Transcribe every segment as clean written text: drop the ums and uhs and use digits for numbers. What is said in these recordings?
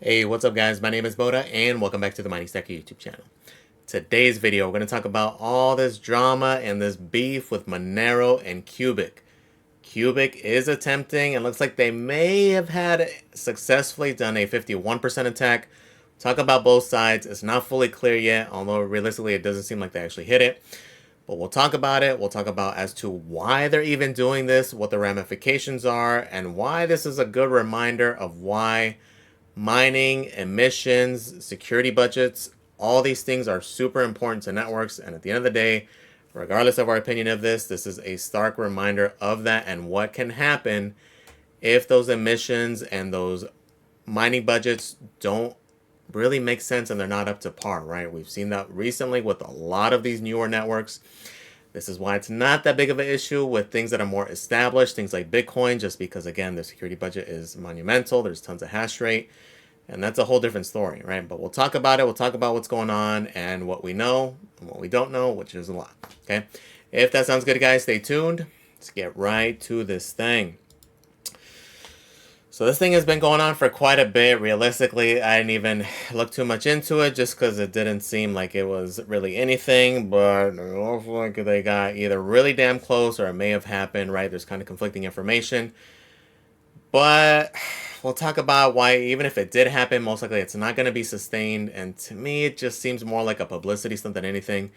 Hey, what's up guys? My name is Boda and welcome back to the Mining Stacker YouTube channel. Today's video, we're going to talk about all this drama and this beef with Monero and Qubic. Qubic is attempting, and looks like they may have had successfully done a 51% attack. Talk about both sides. It's not fully clear yet, although realistically it doesn't seem like they actually hit it. But we'll talk about it. We'll talk about as to why they're even doing this, what the ramifications are, and why this is a good reminder of why mining, emissions, security budgets, all these things are super important to networks. And at the end of the day, regardless of our opinion of this, this is a stark reminder of that and what can happen if those emissions and those mining budgets don't really make sense and they're not up to par, right? We've seen that recently with a lot of these newer networks. This is why it's not that big of an issue with things that are more established, things like Bitcoin, just because, again, their security budget is monumental. There's tons of hash rate, and that's a whole different story, right? But we'll talk about it. We'll talk about what's going on and what we know and what we don't know, which is a lot, okay? If that sounds good, guys, stay tuned. Let's get right to this thing. So this thing has been going on for quite a bit. Realistically, I didn't even look too much into it just because it didn't seem like it was really anything, but it looks like they got either really damn close or it may have happened, right? There's kind of conflicting information. But we'll talk about why, even if it did happen, most likely it's not going to be sustained. And to me, it just seems more like a publicity stunt than anything.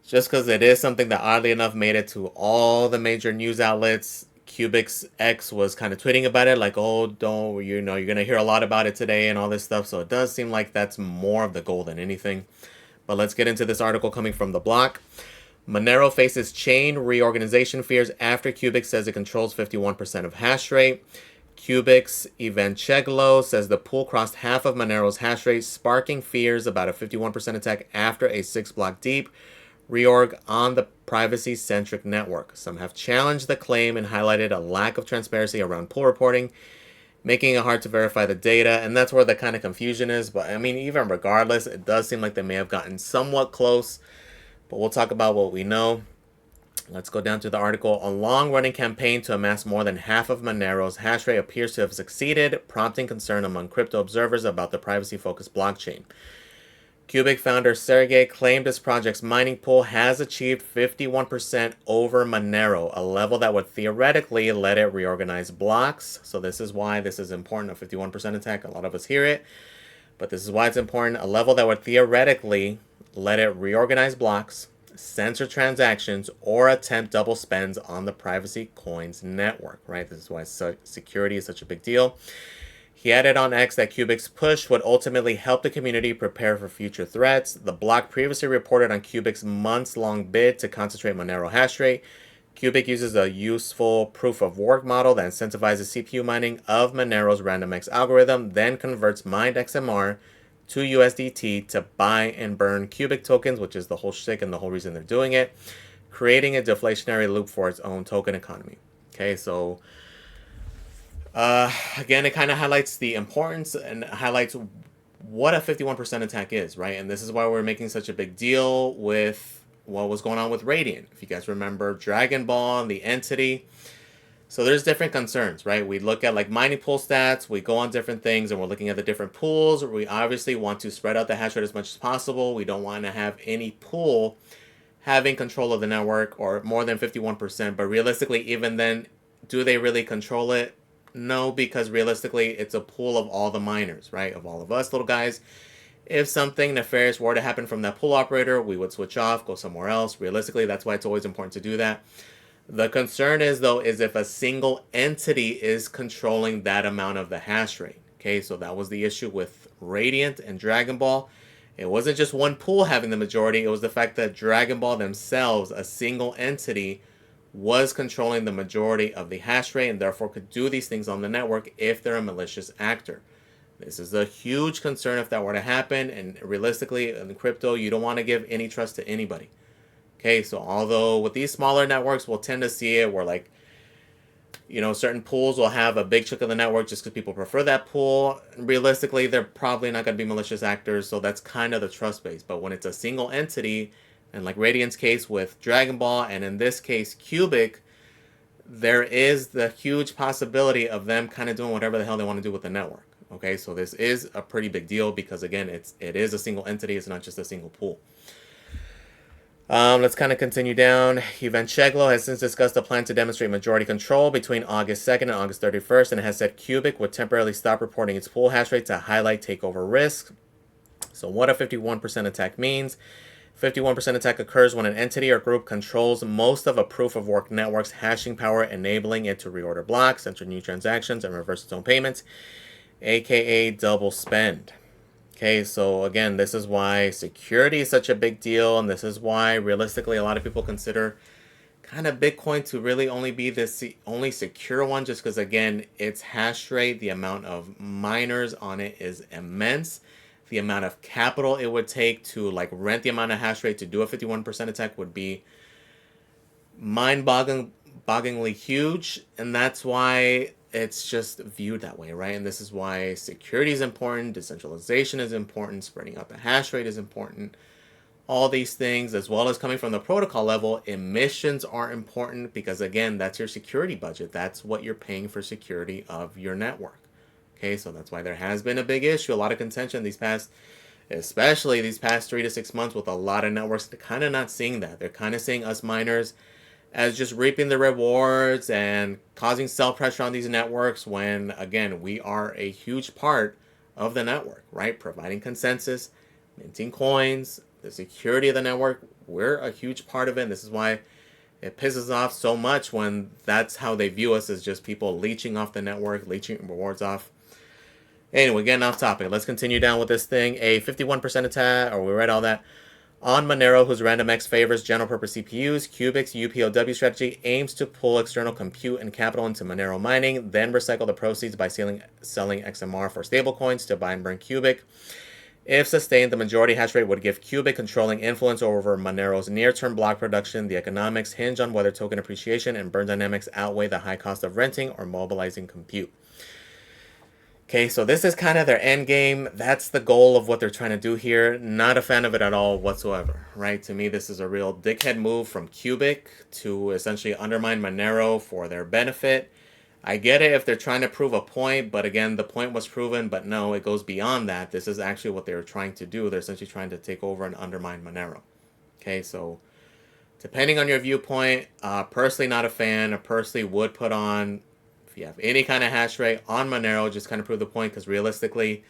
Just because it is something that, oddly enough, made it to all the major news outlets. Qubic's ex was kind of tweeting about it, like, oh, don't, you're going to hear a lot about it today and all this stuff. So it does seem like that's more of the goal than anything. But let's get into this article coming from The Block. Monero faces chain reorganization fears after Qubic says it controls 51% of hash rate. Qubic's Evancheglo says the pool crossed half of Monero's hash rate, sparking fears about a 51% attack after a 6-block deep reorg on the privacy-centric network. Some have challenged the claim and highlighted a lack of transparency around pool reporting, making it hard to verify the data, and that's where the kind of confusion is. But I mean, even regardless, it does seem like they may have gotten somewhat close, but we'll talk about what we know. Let's go down to the article. A long-running campaign to amass more than half of Monero's hash rate appears to have succeeded, prompting concern among crypto observers about the privacy-focused blockchain. Qubic founder Sergey claimed his project's mining pool has achieved 51% over Monero, a level that would theoretically let it reorganize blocks. So this is why this is important, a 51% attack. A lot of us hear it, but this is why it's important. A level that would theoretically let it reorganize blocks, censor transactions, or attempt double spends on the privacy coins network, right? This is why security is such a big deal. He added on X that Qubic's push would ultimately help the community prepare for future threats. The block previously reported on Qubic's months-long bid to concentrate Monero hash rate. Qubic uses a useful proof-of-work model that incentivizes CPU mining of Monero's RandomX algorithm, then converts mined XMR to USDT to buy and burn Qubic tokens, which is the whole shtick and the whole reason they're doing it, creating a deflationary loop for its own token economy. Okay, so again, it kind of highlights the importance and highlights what a 51% attack is, right? And this is why we're making such a big deal with what was going on with Radiant. If you guys remember Dragon Ball and the entity. So there's different concerns, right? We look at like mining pool stats, we go on different things, and we're looking at the different pools. We obviously want to spread out the hash rate as much as possible. We don't want to have any pool having control of the network or more than 51%. But realistically, even then, do they really control it? No, because realistically, it's a pool of all the miners, right? Of all of us little guys. If something nefarious were to happen from that pool operator, we would switch off, go somewhere else. Realistically, that's why it's always important to do that. The concern is, though, is if a single entity is controlling that amount of the hash rate. Okay, so that was the issue with Radiant and Dragon Ball. It wasn't just one pool having the majority. It was the fact that Dragon Ball themselves, a single entity, was controlling the majority of the hash rate and therefore could do these things on the network if they're a malicious actor. This is a huge concern if that were to happen, and realistically, in crypto, you don't want to give any trust to anybody. Okay, so although with these smaller networks, we'll tend to see it where, like, you know, certain pools will have a big chunk of the network just because people prefer that pool. Realistically, they're probably not going to be malicious actors, so that's kind of the trust base. But when it's a single entity, and like Radiant's case with Dragon Ball, and in this case, Qubic, there is the huge possibility of them kind of doing whatever the hell they want to do with the network. Okay, so this is a pretty big deal because again, it is a single entity. It's not just a single pool. Let's kind of continue down. Sheglo has since discussed a plan to demonstrate majority control between August 2nd and August 31st, and has said Qubic would temporarily stop reporting its pool hash rate to highlight takeover risk. So what a 51% attack means. 51% attack occurs when an entity or group controls most of a proof-of-work network's hashing power, enabling it to reorder blocks, enter new transactions, and reverse its own payments, aka double spend. Okay, so again, this is why security is such a big deal, and this is why realistically a lot of people consider kind of Bitcoin to really only be the only secure one, just because again, its hash rate, the amount of miners on it is immense. The amount of capital it would take to like rent the amount of hash rate to do a 51% attack would be mind-bogglingly huge, and that's why it's just viewed that way, right? And this is why security is important, decentralization is important, spreading out the hash rate is important. All these things, as well as coming from the protocol level, emissions are important because again, that's your security budget. That's what you're paying for security of your network. Okay, so that's why there has been a big issue, a lot of contention especially these past 3 to 6 months with a lot of networks. They're kind of not seeing that. They're kind of seeing us miners as just reaping the rewards and causing sell pressure on these networks when, again, we are a huge part of the network, right? Providing consensus, minting coins, the security of the network. We're a huge part of it, and this is why it pisses off so much when that's how they view us, as just people leeching off the network, leeching rewards off. Anyway, getting off topic. Let's continue down with this thing. A 51% attack, or we read all that. On Monero, whose RandomX favors general-purpose CPUs, Qubic's UPOW strategy aims to pull external compute and capital into Monero mining, then recycle the proceeds by selling XMR for stablecoins to buy and burn Qubic. If sustained, the majority hash rate would give Qubic controlling influence over Monero's near-term block production. The economics hinge on whether token appreciation and burn dynamics outweigh the high cost of renting or mobilizing compute. Okay, so this is kind of their end game. That's the goal of what they're trying to do here. Not a fan of it at all whatsoever, right? To me, this is a real dickhead move from Qubic to essentially undermine Monero for their benefit. I get it if they're trying to prove a point, but again, the point was proven, but no, it goes beyond that. This is actually what they were trying to do. They're essentially trying to take over and undermine Monero. Okay, so depending on your viewpoint, personally not a fan. I personally would put on, if you have any kind of hash rate on Monero, just kind of prove the point, because realistically,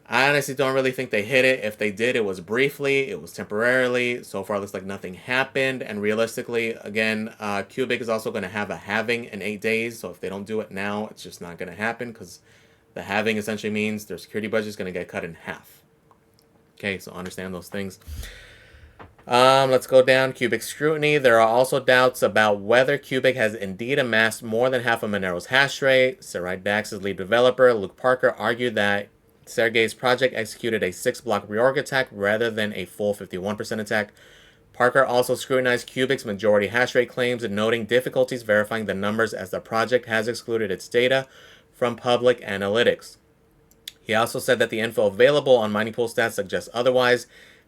I honestly don't really think they hit it. If they did, it was briefly, it was temporarily. So far, it looks like nothing happened. And realistically, again, Qubic is also going to have a halving in 8 days. So if they don't do it now, it's just not going to happen, because the halving essentially means their security budget is going to get cut in half. Okay, so understand those things. Let's go down. Qubic Scrutiny. There are also doubts about whether Qubic has indeed amassed more than half of Monero's hash rate. Sarai Dax's lead developer, Luke Parker, argued that Sergey's project executed a 6-block reorg attack rather than a full 51% attack. Parker also scrutinized Qubic's majority hash rate claims, noting difficulties verifying the numbers as the project has excluded its data from public analytics. He also said that the info available on mining pool stats suggests otherwise.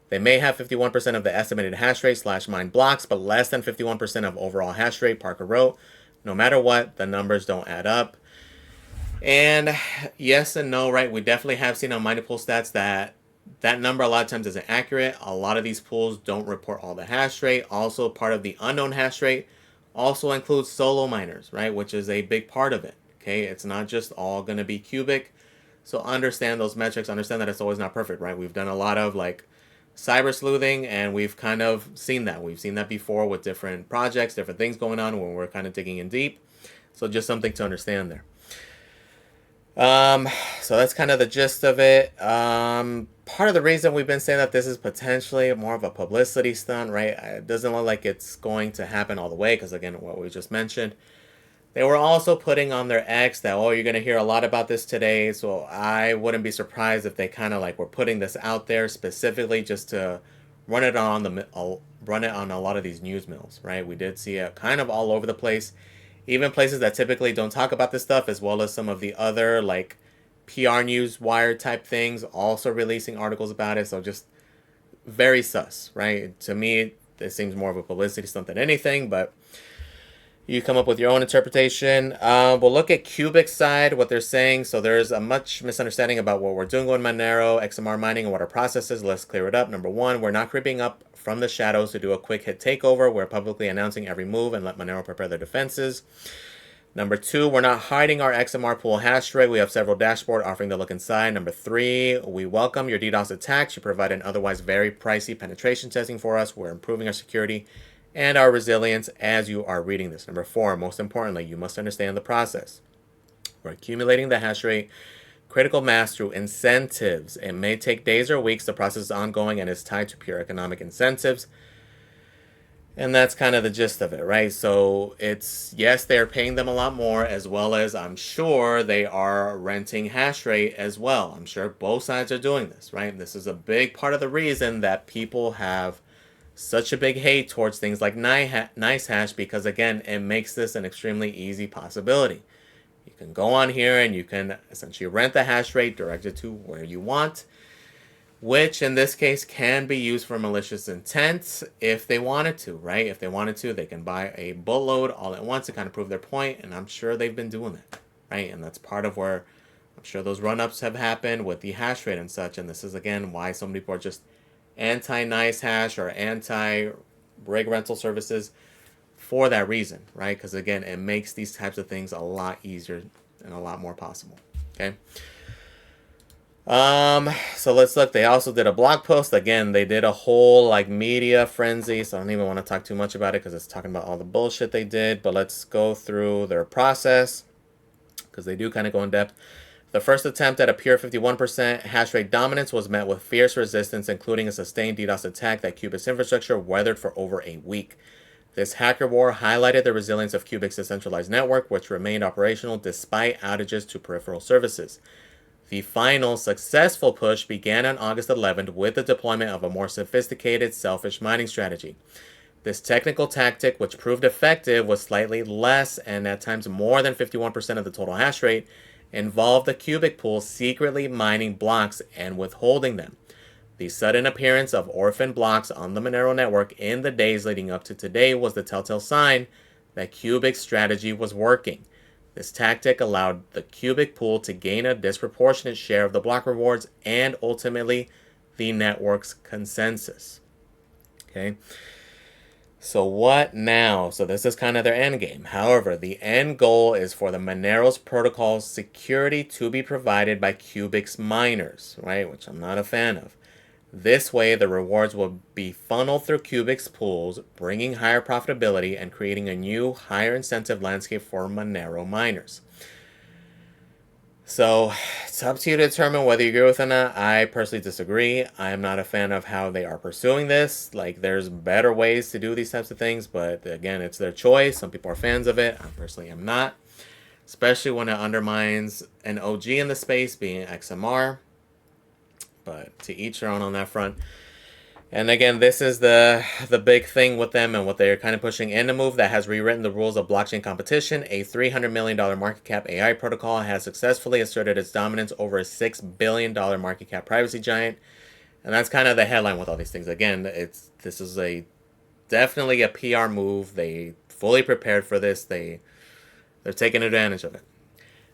They may have 51% of the estimated hash rate / mined blocks, but less than 51% of overall hash rate, Parker wrote. No matter what, the numbers don't add up. And yes and no, right? We definitely have seen on mining pool stats that number a lot of times isn't accurate. A lot of these pools don't report all the hash rate. Also, part of the unknown hash rate also includes solo miners, right? Which is a big part of it. Okay, it's not just all going to be Qubic. So understand those metrics. Understand that it's always not perfect, right? We've done a lot of like cyber sleuthing, and we've kind of seen that. We've seen that before with different projects, different things going on when we're kind of digging in deep. So just something to understand there. So that's kind of the gist of it. Part of the reason we've been saying that this is potentially more of a publicity stunt, right? It doesn't look like it's going to happen all the way, because again, what we just mentioned. They were also putting on their X that, oh, you're going to hear a lot about this today, so I wouldn't be surprised if they kind of like were putting this out there specifically just to run it on a lot of these news mills, right? We did see it kind of all over the place. Even places that typically don't talk about this stuff, as well as some of the other like PR news wire type things, also releasing articles about it. So just very sus, right? To me, it seems more of a publicity stunt than anything. But You come up with your own interpretation. We'll look at Qubic side, what they're saying. So there's a much misunderstanding about what we're doing with Monero XMR mining and what our process is. Let's clear it up. Number one, we're not creeping up from the shadows to do a quick hit takeover. We're publicly announcing every move and let Monero prepare their defenses. Number two, we're not hiding our XMR pool hash rate. We have several dashboards offering to look inside. Number three, we welcome your DDoS attacks. You provide an otherwise very pricey penetration testing for us. We're improving our security and our resilience as you are reading this. Number four, most importantly, you must understand the process. We're accumulating the hash rate critical mass through incentives. It may take days or weeks. The process is ongoing and is tied to pure economic incentives. And that's kind of the gist of it, right? So it's, yes, they're paying them a lot more, as well as I'm sure they are renting hash rate as well. I'm sure both sides are doing this, right? This is a big part of the reason that people have such a big hate towards things like nice hash, because again, it makes this an extremely easy possibility. You can go on here and you can essentially rent the hash rate directed to where you want, which in this case can be used for malicious intent if they wanted to, right? If they wanted to, they can buy a boatload all at once to kind of prove their point, and I'm sure they've been doing that, right? And that's part of where I'm sure those run-ups have happened with the hash rate and such, and this is again why so many people are just anti-nice hash or anti-rig rental services for that reason, right? Because again, it makes these types of things a lot easier and a lot more possible, okay? So let's look. They also did a blog post. Again, they did a whole like media frenzy, so I don't even want to talk too much about it because it's talking about all the bullshit they did. But let's go through their process because they do kind of go in depth. The first attempt at a pure 51% hash rate dominance was met with fierce resistance, including a sustained DDoS attack that Qubic's infrastructure weathered for over a week. This hacker war highlighted the resilience of Qubic's decentralized network, which remained operational despite outages to peripheral services. The final successful push began on August 11th with the deployment of a more sophisticated selfish mining strategy. This technical tactic, which proved effective, was slightly less and at times more than 51% of the total hash rate, involved the Qubic pool secretly mining blocks and withholding them. The sudden appearance of orphan blocks on the Monero network in the days leading up to today was the telltale sign that Qubic's strategy was working. This tactic allowed the Qubic pool to gain a disproportionate share of the block rewards and ultimately the network's consensus. Okay. So what now? So this is kind of their end game. However, the end goal is for the Monero's protocol security to be provided by Qubic's miners, right? Which I'm not a fan of. This way, the rewards will be funneled through Qubic's pools, bringing higher profitability and creating a new, higher incentive landscape for Monero miners. So, it's up to you to determine whether you agree with it or not. I personally disagree. I am not a fan of how they are pursuing this. Like, there's better ways to do these types of things, but again, it's their choice. Some people are fans of it. I personally am not, especially when it undermines an OG in the space, being XMR. But to each their own on that front. And again, this is the big thing with them and what they're kind of pushing in a move that has rewritten the rules of blockchain competition. A $300 million market cap AI protocol has successfully asserted its dominance over a $6 billion market cap privacy giant. And that's kind of the headline with all these things. Again, this is definitely a PR move. They fully prepared for this. They're taking advantage of it.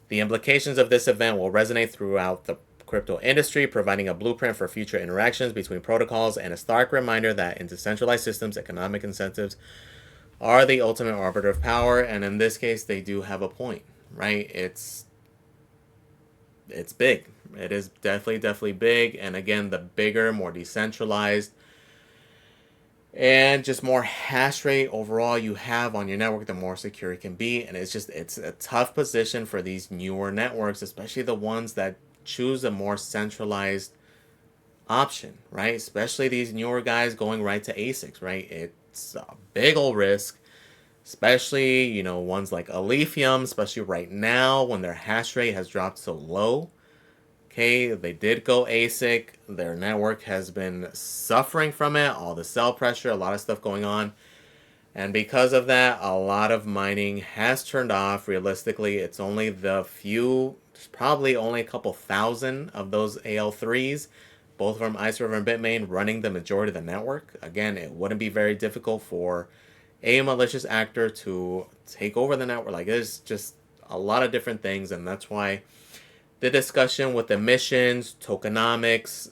The implications of this event will resonate throughout the crypto industry, providing a blueprint for future interactions between protocols and a stark reminder that in decentralized systems, economic incentives are the ultimate arbiter of power. And in this case, they do have a point, right? It's big. It is definitely big. And again, the bigger, more decentralized, and just more hash rate overall you have on your network, the more secure it can be. And it's a tough position for these newer networks, especially the ones that choose a more centralized option, right? Especially these newer guys going right to ASICs, right? It's a big old risk, especially, ones like Alephium, especially right now when their hash rate has dropped so low. Okay, they did go ASIC. Their network has been suffering from it, all the sell pressure, a lot of stuff going on. And because of that, a lot of mining has turned off. Realistically, it's only the few, there's probably only a couple thousand of those AL3s, both from Ice River and Bitmain, running the majority of the network. Again, it wouldn't be very difficult for a malicious actor to take over the network. Like, there's just a lot of different things, and that's why the discussion with emissions, tokenomics,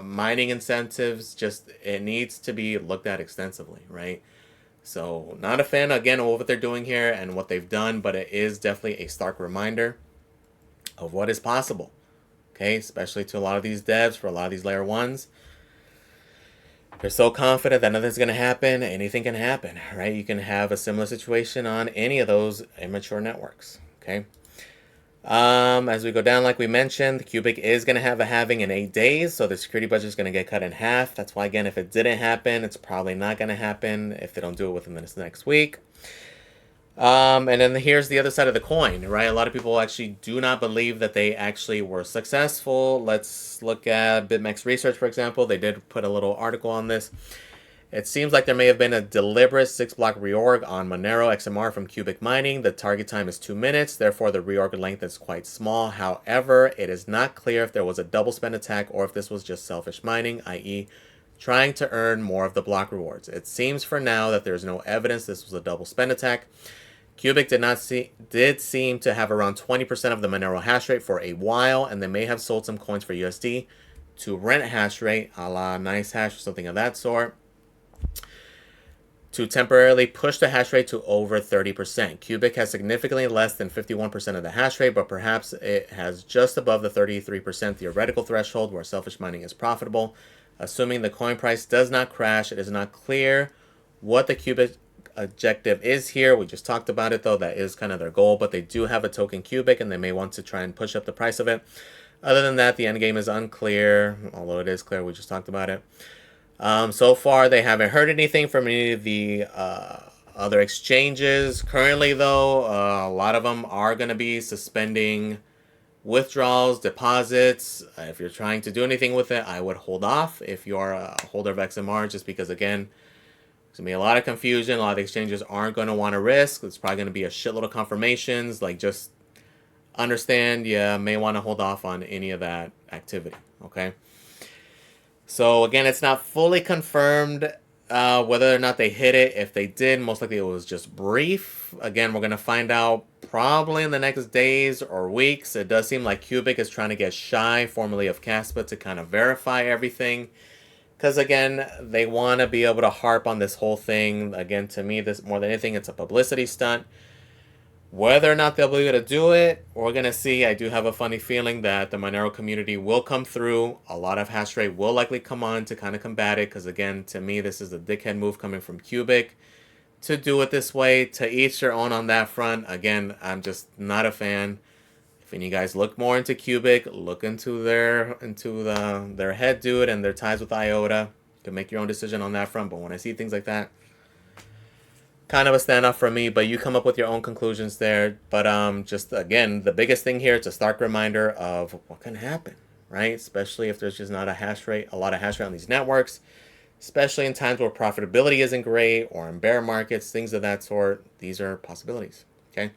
mining incentives, just it needs to be looked at extensively, right? So, not a fan, again, of what they're doing here and what they've done, but it is definitely a stark reminder of what is possible, okay? Especially to a lot of these devs, for a lot of these layer ones. They're so confident that nothing's going to happen. Anything can happen, right? You can have a similar situation on any of those immature networks, okay? As we go down, like we mentioned, Qubic is going to have a halving in 8 days, so the security budget is going to get cut in half. That's why, again, if it didn't happen, it's probably not going to happen if they don't do it within this next week. And then here's the other side of the coin, right? A lot of people actually do not believe that they actually were successful. Let's look at BitMEX Research, for example. They did put a little article on this. It seems like there may have been a deliberate 6-block reorg on Monero XMR from Qubic mining. The target time is 2 minutes, therefore the reorg length is quite small. However, it is not clear if there was a double spend attack or if this was just selfish mining, i.e. trying to earn more of the block rewards. It seems for now that there is no evidence this was a double spend attack. Qubic did seem to have around 20% of the Monero hash rate for a while, and they may have sold some coins for USD to rent hash rate, a la Nice Hash or something of that sort, to temporarily push the hash rate to over 30%. Qubic has significantly less than 51% of the hash rate, but perhaps it has just above the 33% theoretical threshold where selfish mining is profitable. Assuming the coin price does not crash, it is not clear what the Qubic objective is here. We just talked about it, though. That is kind of their goal, but they do have a token Qubic, and they may want to try and push up the price of it. Other than that, the endgame is unclear, although it is clear. We just talked about it. So far, they haven't heard anything from any of the other exchanges. Currently, though, a lot of them are going to be suspending withdrawals, deposits. If you're trying to do anything with it, I would hold off if you're a holder of XMR, just because, again, there's going to be a lot of confusion. A lot of the exchanges aren't going to want to risk. It's probably going to be a shitload of confirmations. Like, just understand, you may want to hold off on any of that activity, okay? So again, it's not fully confirmed whether or not they hit it. If they did, most likely it was just brief. Again, we're going to find out probably in the next days or weeks. It does seem like Qubic is trying to get shy, formerly of Caspa, to kind of verify everything. Because again, they want to be able to harp on this whole thing. Again, to me, this more than anything, it's a publicity stunt. Whether or not they'll be able to do it, we're going to see. I do have a funny feeling that the Monero community will come through. A lot of hash rate will likely come on to kind of combat it. Because again, to me, this is a dickhead move coming from Qubic to do it this way. To each their own on that front. Again, I'm just not a fan. If any of you guys look more into Qubic, look into their head dude and their ties with IOTA. You can make your own decision on that front. But when I see things like that, kind of a standoff from me, but you come up with your own conclusions there. But just again, the biggest thing here, it's a stark reminder of what can happen, right? Especially if there's just not a lot of hash rate on these networks, especially in times where profitability isn't great or in bear markets, things of that sort. These are possibilities, okay?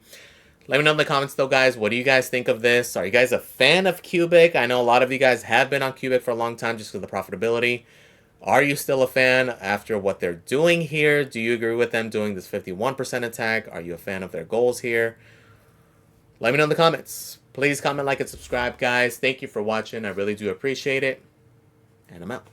Let me know in the comments, though, guys. What do you guys think of this? Are you guys a fan of Qubic? I know a lot of you guys have been on Qubic for a long time just because of the profitability. Are you still a fan after what they're doing here? Do you agree with them doing this 51% attack? Are you a fan of their goals here? Let me know in the comments. Please comment, like, and subscribe, guys. Thank you for watching. I really do appreciate it. And I'm out.